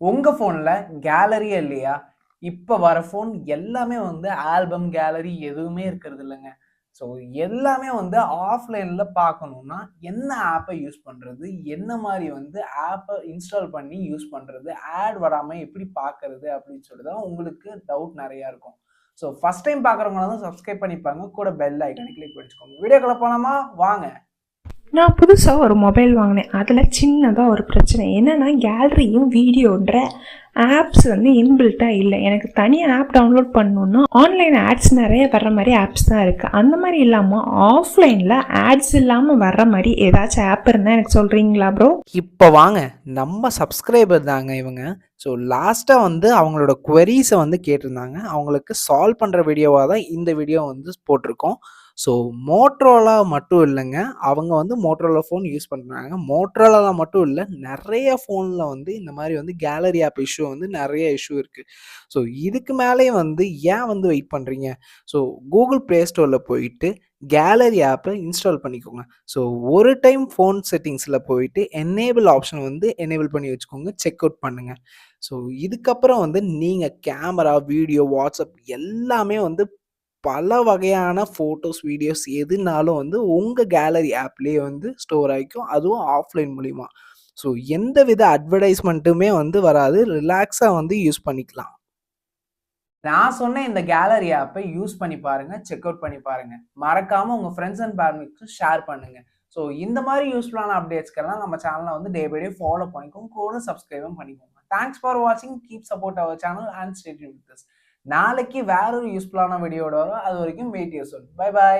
உங்க ஃபோன்ல கேலரியே இல்லையா? இப்ப வர ஃபோன் எல்லாமே வந்து ஆல்பம், கேலரி எதுவுமே இருக்கிறது இல்லங்க. ஸோ எல்லாமே வந்து ஆஃப்லைன்ல பார்க்கணும்னா, என்ன ஆப்ப யூஸ் பண்றது? என்ன மாரி வந்து ஆப்ப இன்ஸ்டால் பண்ணி யூஸ் பண்றது? ஆட் வராம எப்படி பார்க்கறது? அப்படின்னு சொல்லி தான் உங்களுக்கு டவுட் நெறையா இருக்கும். ஸோ ஃபர்ஸ்ட் டைம் பார்க்குறவங்களா இருந்தா சப்ஸ்கிரைப் பண்ணிப்பாங்க. கூட பெல் ஐகானை கிளிக் பண்ணிச்சுக்கோங்க. வீடியோக்குள்ள போலாமா? வாங்க. நான் புதுசா ஒரு மொபைல் வாங்கினேன். அதில சின்னதா ஒரு பிரச்சனை. என்னன்னா, கேலரியும் வீடியோன்ற ஆப்ஸ் வந்து இன்பில்ட்டா இல்ல. எனக்கு தனியா ஆப் டவுன்லோட் பண்ணணும்னா, ஆன்லைன் ஆட்ஸ் நெறைய வர்ற மாரி ஆப்ஸ் தான் இருக்கு. அந்த மாரி இல்லாம, ஆஃப்லைன்ல ஆட்ஸ் இல்லாம வர்ற மாரி ஏதாச்சும் ஆப் இருந்தா எனக்கு சொல்றீங்களா ப்ரோ? இப்ப வாங்க. நம்ம சப்ஸ்கிரைபர் தாங்க இவங்க. ஸோ லாஸ்ட்டா வந்து அவங்களோட குவெரீஸ வந்து கேட்டிருந்தாங்க. அவங்களுக்கு சால்வ் பண்ற வீடியோவா தான் இந்த வீடியோ வந்து போட்டிருக்கோம். ஸோ மோட்டோரோலா மட்டும் இல்லங்க. அவங்க வந்து மோட்டோரோலா ஃபோன் யூஸ் பண்றாங்க. மோட்டோரோலால மட்டும் இல்ல, நெறைய ஃபோன்ல வந்து இந்த மாரி வந்து கேலரி ஆப் இஷ்யூ வந்து நெறைய இஷ்யூ இருக்கு. ஸோ இதுக்கு மேலயும் வந்து ஏன் வந்து வெயிட் பண்றீங்க? ஸோ Google Play Storeல போயிட்டு கேலரி ஆப்ப இன்ஸ்டால் பண்ணிக்கோங்க. ஸோ ஒரு டைம் ஃபோன் செட்டிங்ஸ்ல போயிட்டு எனேபிள் ஆப்ஷன் வந்து எனேபிள் பண்ணி வச்சுக்கோங்க. செக் அவுட் பண்ணுங்க. ஸோ இதுக்கப்புறம் வந்து நீங்க கேமரா, வீடியோ, வாட்ஸ்அப் எல்லாமே வந்து பல வகையான ஃபோட்டோஸ், வீடியோஸ் எதுனாலும் வந்து உங்க கேலரி ஆப்லயே வந்து ஸ்டோர் ஆயிக்கும். அதுவும் ஆஃப்லைன் மூலியமா. ஸோ எந்தவித அட்வர்டைஸ்மென்ட்டுமே வந்து வராது. ரிலாக்ஸா வந்து யூஸ் பண்ணிக்கலாம். நான் சொன்ன இந்த கேலரி ஆப்பை யூஸ் பண்ணி பாருங்க. செக் அவுட் பண்ணி பாருங்க. மறக்காம உங்க ஃபிரெண்ட்ஸ் அண்ட் ஃபேமிலிக்கு ஷேர் பண்ணுங்க. ஸோ இந்த மாரி யூஸ்ஃபுல்லான அப்டேட்ஸ்க்கெல்லாம் நம்ம சேனல வந்து டே பை டே ஃபாலோ பண்ணிக்கோங்க. கூட சப்ஸ்கிரைபும் பண்ணிக்கோங்க. தேங்க்ஸ் ஃபார் வாட்சிங். Keep support our channel and stay tuned with us. நாளைக்கு வேற ஒரு யூஸ்ஃபுல்லான வீடியோட வரும். அது வரைக்கும் wait your soon. Bye by.